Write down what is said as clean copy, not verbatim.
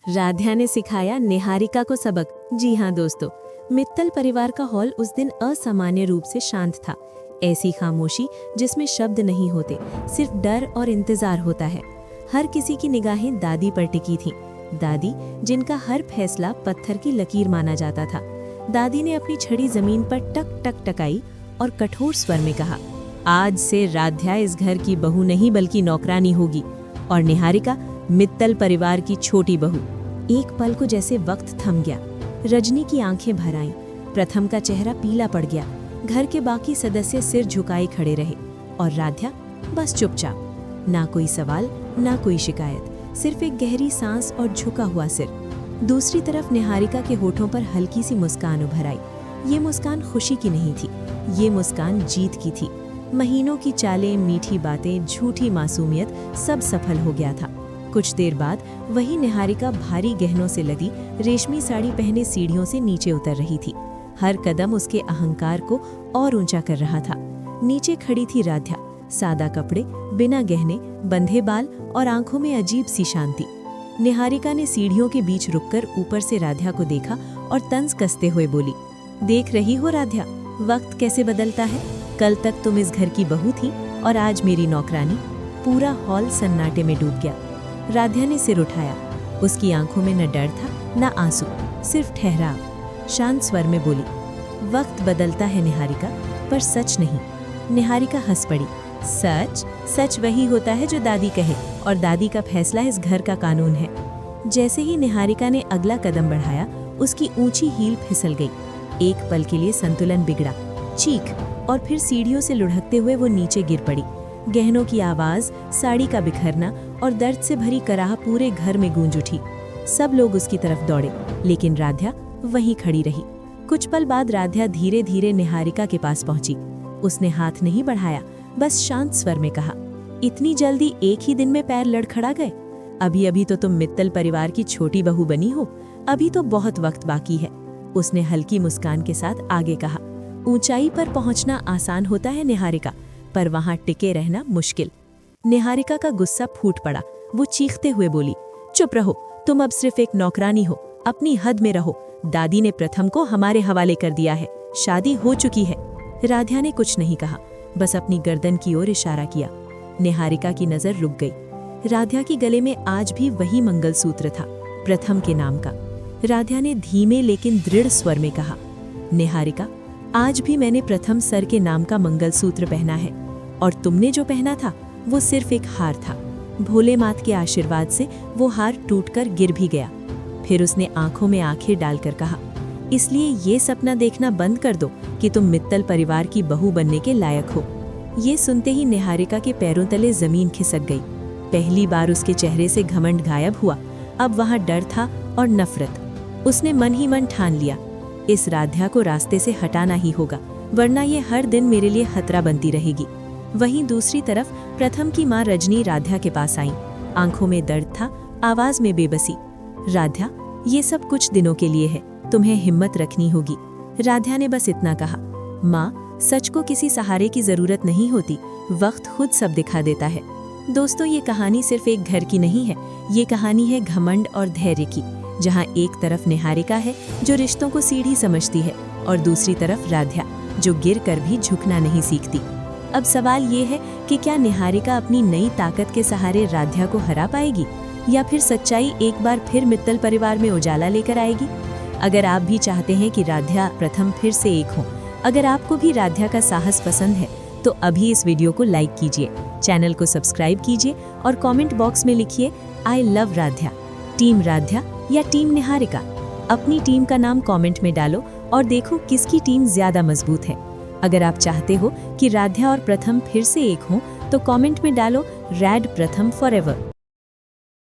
राध्या ने सिखाया निहारिका को सबक। जी हाँ दोस्तों, मित्तल परिवार का हॉल उस दिन असामान्य रूप से शांत था। ऐसी खामोशी जिसमें शब्द नहीं होते, सिर्फ डर और इंतजार होता है। हर किसी की निगाहें दादी पर टिकी थीं। दादी जिनका हर फैसला पत्थर की लकीर माना जाता था। दादी ने अपनी छड़ी जमीन पर टक टक टकाई और कठोर स्वर में कहा, आज से राध्या इस घर की बहू नहीं बल्कि नौकरानी होगी और निहारिका मित्तल परिवार की छोटी बहू। एक पल को जैसे वक्त थम गया। रजनी की आंखें भर आईं। प्रथम का चेहरा पीला पड़ गया। घर के बाकी सदस्य सिर झुकाए खड़े रहे और राध्या बस चुपचाप। ना कोई सवाल, ना कोई शिकायत, सिर्फ एक गहरी सांस और झुका हुआ सिर। दूसरी तरफ निहारिका के होठों पर हल्की सी मुस्कान उभर आई। ये मुस्कान खुशी की नहीं थी, ये मुस्कान जीत की थी। महीनों की चालें, मीठी बातें, झूठी मासूमियत, सब सफल हो गया था। कुछ देर बाद वही निहारिका भारी गहनों से लदी रेशमी साड़ी पहने सीढ़ियों से नीचे उतर रही थी। हर कदम उसके अहंकार को और ऊंचा कर रहा था। नीचे खड़ी थी राध्या, सादा कपड़े, बिना गहने, बंधे बाल और आंखों में अजीब सी शांति। निहारिका ने सीढ़ियों के बीच रुककर ऊपर से राध्या को देखा और तंज कसते हुए बोली, देख रही हो राध्या, वक्त कैसे बदलता है। कल तक तुम इस घर की बहू थी और आज मेरी नौकरानी। पूरा हॉल सन्नाटे में डूब गया। राध्या ने सिर उठाया। उसकी आंखों में न डर था न आंसू, सिर्फ ठहराव। शांत स्वर में बोली, वक्त बदलता है निहारिका, पर सच नहीं। निहारिका हंस पड़ी। सच? सच वही होता है जो दादी कहे, और दादी का फैसला इस घर का कानून है। जैसे ही निहारिका ने अगला कदम बढ़ाया, उसकी ऊंची हील फिसल गई। एक पल के लिए संतुलन बिगड़ा। चीख, और फिर सीढ़ियों से लुढ़कते हुए वो नीचे गिर पड़ी। गहनों की आवाज, साड़ी का बिखरना और दर्द से भरी कराह पूरे घर में गूंज उठी। सब लोग उसकी तरफ दौड़े, लेकिन राध्या वहीं खड़ी रही। कुछ पल बाद राध्या धीरे धीरे निहारिका के पास पहुंची। उसने हाथ नहीं बढ़ाया, बस शांत स्वर में कहा, इतनी जल्दी एक ही दिन में पैर लड़खड़ा गए? अभी अभी तो तुम मित्तल परिवार की छोटी बहू बनी हो, अभी तो बहुत वक्त बाकी है। उसने हल्की मुस्कान के साथ आगे कहा, ऊंचाई पर पहुंचना आसान होता है निहारिका, पर वहां टिके रहना मुश्किल। निहारिका का गुस्सा फूट पड़ा। वो चीखते हुए बोली, चुप रहो, तुम अब सिर्फ एक नौकरानी हो, अपनी हद में रहो। दादी ने प्रथम को हमारे हवाले कर दिया है, शादी हो चुकी है। राध्या ने कुछ नहीं कहा, बस अपनी गर्दन की ओर इशारा किया। निहारिका की नजर रुक गई। राध्या के गले में आज भी वही मंगलसूत्र था, प्रथम के नाम का। राध्या ने धीमे लेकिन दृढ़ स्वर में कहा, निहारिका, आज भी मैंने प्रथम सर के नाम का मंगलसूत्र पहना है, और तुमने जो पहना था वो सिर्फ एक हार था। भोले मात के आशीर्वाद से वो हार टूटकर गिर भी गया। फिर उसने आंखों में आंखें डालकर कहा, इसलिए ये सपना देखना बंद कर दो कि तुम मित्तल परिवार की बहू बनने के लायक हो। ये सुनते ही निहारिका के पैरों तले जमीन खिसक गई। पहली बार उसके चेहरे से घमंड गायब हुआ। अब वहां डर था और नफरत। उसने मन ही मन ठान लिया, इस राध्या को रास्ते से हटाना ही होगा, वरना ये हर दिन मेरे लिए खतरा बनती रहेगी। वहीं दूसरी तरफ प्रथम की माँ रजनी राध्या के पास आई। आंखों में दर्द था, आवाज में बेबसी। राध्या, ये सब कुछ दिनों के लिए है, तुम्हें हिम्मत रखनी होगी। राध्या ने बस इतना कहा, माँ, सच को किसी सहारे की जरूरत नहीं होती, वक्त खुद सब दिखा देता है। दोस्तों, ये कहानी सिर्फ एक घर की नहीं है, ये कहानी है घमंड और धैर्य की, जहाँ एक तरफ निहारिका है जो रिश्तों को सीढ़ी समझती है, और दूसरी तरफ राध्या जो गिर कर भी झुकना नहीं सीखती। अब सवाल ये है कि क्या निहारिका अपनी नई ताकत के सहारे राध्या को हरा पाएगी, या फिर सच्चाई एक बार फिर मित्तल परिवार में उजाला लेकर आएगी? अगर आप भी चाहते हैं कि राध्या प्रथम फिर से एक हो, अगर आपको भी राध्या का साहस पसंद है, तो अभी इस वीडियो को लाइक कीजिए, चैनल को सब्सक्राइब कीजिए और कमेंट बॉक्स में लिखिए, I love Radhya. Team Radhya या टीम निहारिका? अपनी टीम का नाम कमेंट में डालो और देखो किसकी टीम ज्यादा मजबूत है। अगर आप चाहते हो कि राध्या और प्रथम फिर से एक हों, तो कमेंट में डालो, रैड प्रथम फॉरएवर।